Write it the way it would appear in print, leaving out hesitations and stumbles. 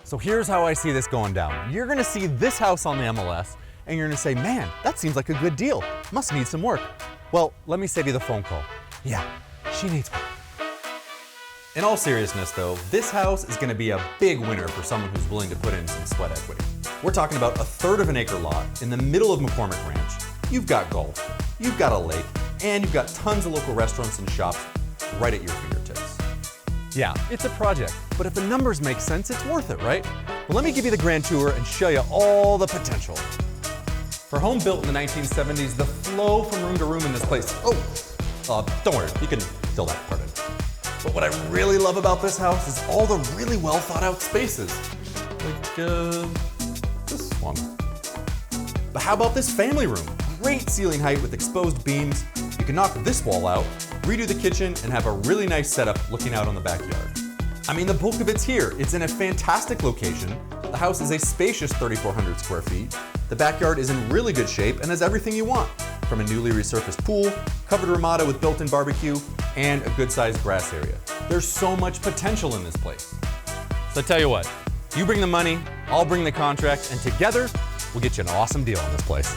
So here's how I see this going down. You're gonna see this house on the MLS, and you're gonna say, man, that seems like a good deal. Must need some work. Well, let me save you the phone call. Yeah, she needs work. In all seriousness though, this house is gonna be a big winner for someone who's willing to put in some sweat equity. We're talking about a 1/3 of an acre lot in the middle of McCormick Ranch. You've got golf, you've got a lake, and you've got tons of local restaurants and shops right at your fingertips. Yeah, it's a project, but if the numbers make sense, it's worth it, right? Well, let me give you the grand tour and show you all the potential. For a home built in the 1970s, the flow from room to room in this place, don't worry, you can fill that part in. But what I really love about this house is all the really well thought out spaces. Like, this one. But how about this family room? Great ceiling height with exposed beams. You can knock this wall out, redo the kitchen, and have a really nice setup looking out on the backyard. I mean, the bulk of it's here. It's in a fantastic location. The house is a spacious 3,400 square feet. The backyard is in really good shape and has everything you want, from a newly resurfaced pool, covered ramada with built-in barbecue, and a good-sized grass area. There's so much potential in this place. So I tell you what, you bring the money, I'll bring the contract, and together, we'll get you an awesome deal on this place.